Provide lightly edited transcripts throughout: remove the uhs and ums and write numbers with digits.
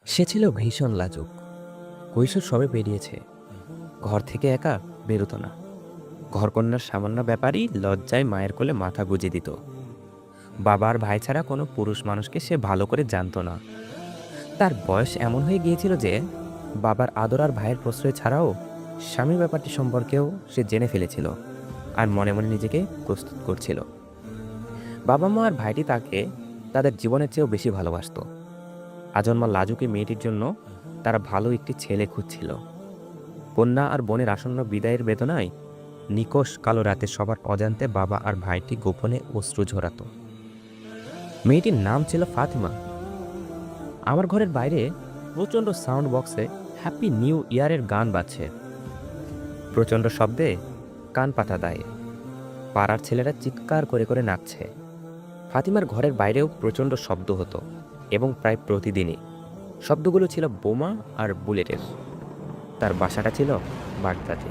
সে ছিল ভীষণ লাজুক। কৈশোর সবে পেরিয়েছে। ঘর থেকে একা বেরোতো না। ঘরকন্যার সামান্য ব্যাপারই লজ্জায় মায়ের কোলে মাথা গুঁজে দিত। বাবার ভাই ছাড়া কোনো পুরুষ মানুষকে সে ভালো করে জানতো না। তার বয়স এমন হয়ে গিয়েছিল যে বাবার আদর আর ভাইয়ের প্রশ্রয় ছাড়াও স্বামীর ব্যাপারটি সম্পর্কেও সে জেনে ফেলেছিল আর মনে মনে নিজেকে প্রস্তুত করছিল। বাবা মা আর ভাইটি তাকে তাদের জীবনের চেয়েও বেশি ভালোবাসতো। আজন্মা লাজুকি মেয়েটির জন্য তারা ভালো একটি ছেলে খুঁজছিল। কন্যা আর বোনের আসন্ন বিদায়ের বেদনায় নিকষ কালো রাতে সবার অজান্তে বাবা আর ভাইটি গোপনে অশ্রু ঝরাত। মেয়েটির নাম ছিল ফাতিমা। আমার ঘরের বাইরে প্রচণ্ড সাউন্ড বক্সে হ্যাপি নিউ ইয়ারের গান বাজছে। প্রচণ্ড শব্দে কান পাতা দেয়। পাড়ার ছেলেরা চিৎকার করে করে নাচছে। ফাতিমার ঘরের বাইরেও প্রচণ্ড শব্দ হতো এবং প্রায় প্রতিদিনই শব্দগুলো ছিল বোমা আর বুলেটের। তার বাসাটা ছিল বাগদাতে।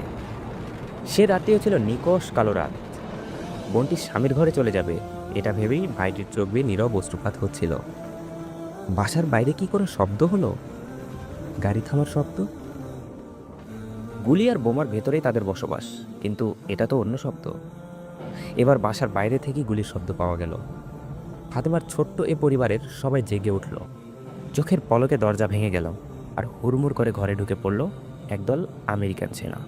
সে রাতেও ছিল নিকষ কালো রাত। বোনটি স্বামীর ঘরে চলে যাবে এটা ভেবেই ভাইটির চোখ বেয়ে নীরব অশ্রুপাত হচ্ছিল। বাসার বাইরে কি কোনো শব্দ হলো? গাড়ি থামার শব্দ? গুলি আর বোমার ভেতরেই তাদের বসবাস, কিন্তু এটা তো অন্য শব্দ। এবার বাসার বাইরে থেকেই গুলির শব্দ পাওয়া গেল। ফাতেমার ছোট্ট এ পরিবারের সবাই জেগে উঠল। চোখের পলকে দরজা ভেঙে গেল আর হুড়মুড় করে ঘরে ঢুকে পড়ল একদল আমেরিকান সেনা।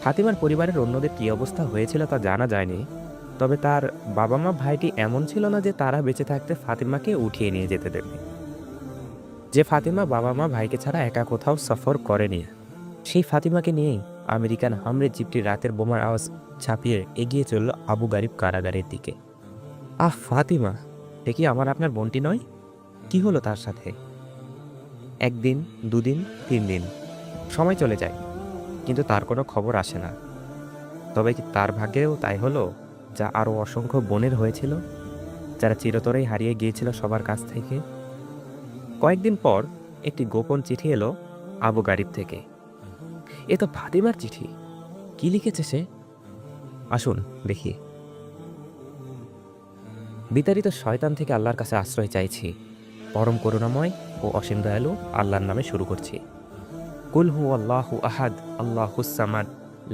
ফাতিমার পরিবারের অন্যদের কী অবস্থা হয়েছিল তা জানা যায়নি, তবে তার বাবা মা ভাইটি এমন ছিল না যে তারা বেঁচে থাকতে ফাতিমাকে উঠিয়ে নিয়ে যেতে দেবে। যে ফাতিমা বাবা মা ভাইকে ছাড়া একা কোথাও সফর করেনি, সেই ফাতিমাকে নিয়েই আমেরিকান হামরে জিপটি রাতের বোমার আওয়াজ ছাপিয়ে এগিয়ে চলল আবু গারিব কারাগারের দিকে। ফাতিমা, সে কি আমার আপনার বোনটি নয়? কি হলো তার সাথে? একদিন, দুদিন, 3 দিন সময় চলে যায়, কিন্তু তার কোনো খবর আসে না। তবে কি তার ভাগ্যেও তাই হলো, যা আরও অসংখ্য বোনের হয়েছিল, যারা চিরতরেই হারিয়ে গিয়েছিল সবার কাছ থেকে? কয়েকদিন পর একটি গোপন চিঠি এলো আবু গারিব থেকে। এ তো ফাতিমার চিঠি। কি লিখেছে সে? আসুন দেখি। বিতাড়িত শয়তান থেকে আল্লাহর কাছে আশ্রয় চাইছি। পরম করুণাময় ও অসীম দয়ালু আল্লাহর নামে শুরু করছি। কুল হু আল্লাহু আহাদ আল্লাহুস সামাদ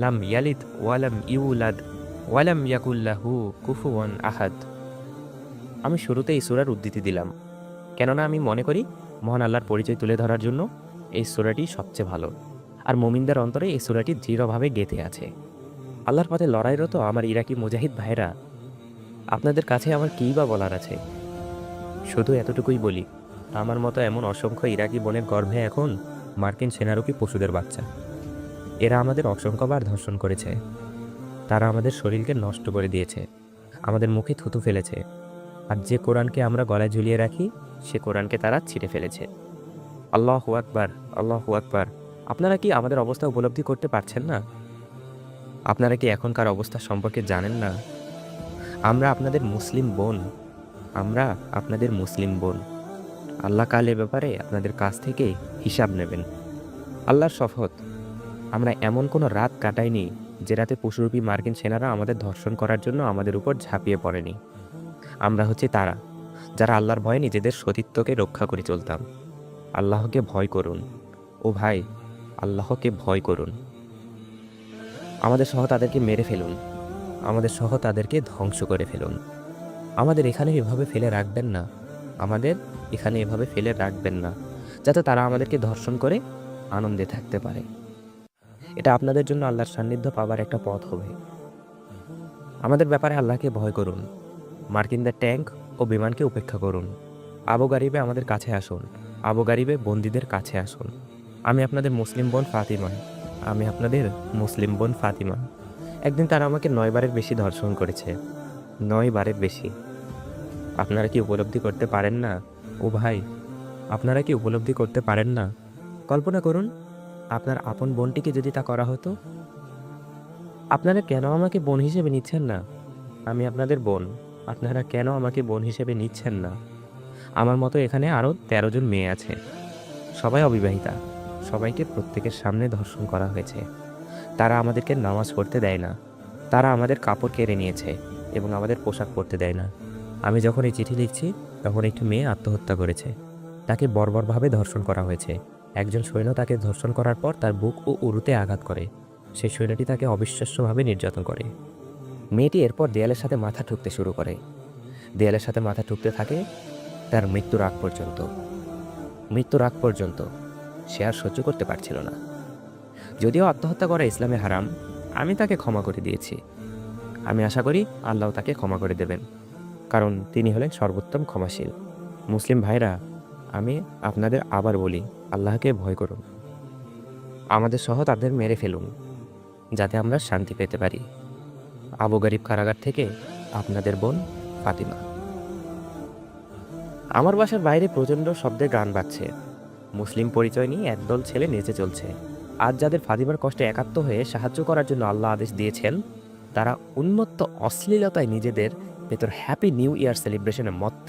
লাম ইয়ালিদ ওয়ালাম ইউলাদ ওয়ালাম ইয়াকুল্লাহু কুফুয়ান আহাদ। আমি শুরুতে এই সূরার উদ্ধৃতি দিলাম, কেননা আমি মনে করি মহান আল্লাহর পরিচয় তুলে ধরার জন্য এই সূরাটি সবচেয়ে ভালো। আর মুমিনদের অন্তরে এই সূরাটি দৃঢ়ভাবে গেঁথে আছে। আল্লাহর পথে লড়াইরত আমার ইরাকি মুজাহিদ ভাইরা, আপনাদের কাছে আমার কী বা বলার আছে? শুধু এতটুকুই বলি, আমার মতো এমন অসংখ্য ইরাকি বোনের গর্ভে এখন মার্কিন সেনারকি পশুদের বাচ্চা। এরা আমাদের অসংখ্যবার ধর্ষণ করেছে। তারা আমাদের শরীরকে নষ্ট করে দিয়েছে, আমাদের মুখে থুতু ফেলেছে। আর যে কোরআনকে আমরা গলায় ঝুলিয়ে রাখি, সে কোরআনকে তারা ছিঁড়ে ফেলেছে। আল্লাহু আকবার, আল্লাহু আকবার। আপনারা কি আমাদের অবস্থা উপলব্ধি করতে পারছেন না? আপনারা কি এখনকার অবস্থা সম্পর্কে জানেন না? আমরা আপনাদের মুসলিম বোন, আমরা আপনাদের মুসলিম বোন। আল্লাহ কাল এ ব্যাপারে আপনাদের কাছ থেকে হিসাব নেবেন। আল্লাহর শপথ, আমরা এমন কোনো রাত কাটাইনি যে রাতে পশুরূপী মার্কিন সেনারা আমাদের ধর্ষণ করার জন্য আমাদের উপর ঝাঁপিয়ে পড়েনি। আমরা হচ্ছে তারা যারা আল্লাহর ভয়ে নিজেদের সতীত্বকে রক্ষা করে চলতাম। আল্লাহকে ভয় করুন ও ভাই, আল্লাহকে ভয় করুন। আমাদের সহ তাদেরকে মেরে ফেলুন, আমাদের সহ তাদেরকে ধ্বংস করে ফেলুন। আমাদের এখানে এভাবে ফেলে রাখবেন না, আমাদের এখানে এভাবে ফেলে রাখবেন না, যাতে তারা আমাদেরকে ধর্ষণ করে আনন্দে থাকতে পারে। এটা আপনাদের জন্য আল্লাহর সান্নিধ্য পাবার একটা পথ হবে। আমাদের ব্যাপারে আল্লাহকে ভয় করুন। মার্কিনদের ট্যাঙ্ক ও বিমানকে উপেক্ষা করুন। আবু গারিবে আমাদের কাছে আসুন, আবু গারিবে বন্দীদের কাছে আসুন। আমি আপনাদের মুসলিম বোন ফাতিমা, আমি আপনাদের মুসলিম বোন ফাতিমা। একদিন তারা আমাকে 9 বারের বেশি ধর্ষণ করেছে, 9 বারের বেশি। আপনারা কি উপলব্ধি করতে পারেন না? ও ভাই, আপনারা কি উপলব্ধি করতে পারেন না? কল্পনা করুন, আপনার আপন বোনটিকে যদি তা করা হতো। আপনারা কেন আমাকে বোন হিসেবে নিচ্ছেন না? আমি আপনাদের বোন, আপনারা কেন আমাকে বোন হিসেবে নিচ্ছেন না? আমার মতো এখানে আরও 13 জন মেয়ে আছে, সবাই অবিবাহিতা। সবাইকে প্রত্যেকের সামনে ধর্ষণ করা হয়েছে। তারা আমাদেরকে নামাজ পড়তে দেয় না, তারা আমাদের কাপড় কেড়ে নিয়েছে এবং আমাদের পোশাক পরতে দেয় না। আমি যখন এই চিঠি লিখছি তখন একটি মেয়ে আত্মহত্যা করেছে। তাকে বর্বরভাবে ধর্ষণ করা হয়েছে। একজন সৈন্য তাকে ধর্ষণ করার পর তার বুক ও উরুতে আঘাত করে। সেই সৈন্যটি তাকে অবিশ্বাস্যভাবে নির্যাতন করে। মেয়েটি এরপর দেয়ালের সাথে মাথা ঠুকতে শুরু করে। দেয়ালের সাথে মাথা ঠুকতে থাকে তার মৃত্যুর আগ পর্যন্ত। মৃত্যুর আগ পর্যন্ত সে আর সহ্য করতে পারছিল না। যদিও আত্মহত্যা করা ইসলামে হারাম, আমি তাকে ক্ষমা করে দিয়েছি। আমি আশা করি আল্লাহ তাকে ক্ষমা করে দেবেন, কারণ তিনি হলেন সর্বোত্তম ক্ষমাশীল। মুসলিম ভাইরা, আমি আপনাদের আবার বলি, আল্লাহকে ভয় করুন। আমাদের সহ তাদের মেরে ফেলুন, যাতে আমরা শান্তি পেতে পারি। আবু গারিব কারাগার থেকে আপনাদের বোন ফাতিমা। আমার বাসার বাইরে প্রচণ্ড শব্দে গান বাজছে। মুসলিম পরিচয় নিয়ে একদল ছেলে নেচে চলছে। আজ যাদের ফাতিমার কষ্টে একাত্ম হয়ে সাহায্য করার জন্য আল্লাহ আদেশ দিয়েছেন, তারা উন্মত্ত অশ্লীলতায় নিজেদের ভেতর হ্যাপি নিউ ইয়ার সেলিব্রেশনে মত্ত।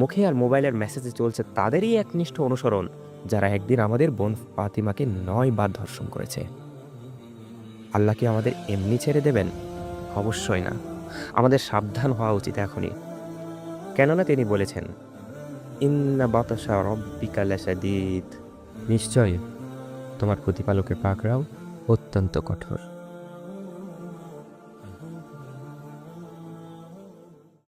মুখে আর মোবাইলের মেসেজে চলছে তাদেরই একনিষ্ঠ অনুসরণ, যারা একদিন আমাদের বোন ফাতিমাকে 9 বার ধর্ষণ করেছে। আল্লাহ কি আমাদের এমনি ছেড়ে দেবেন? অবশ্যই না। আমাদের সাবধান হওয়া উচিত এখনই। কেননা তিনি বলেছেন, ইন্না বাতাসা রব্বিকা লাশাদীদ। নিশ্চয় তোমার প্রতিপালকের পাকড়াও অত্যন্ত কঠোর।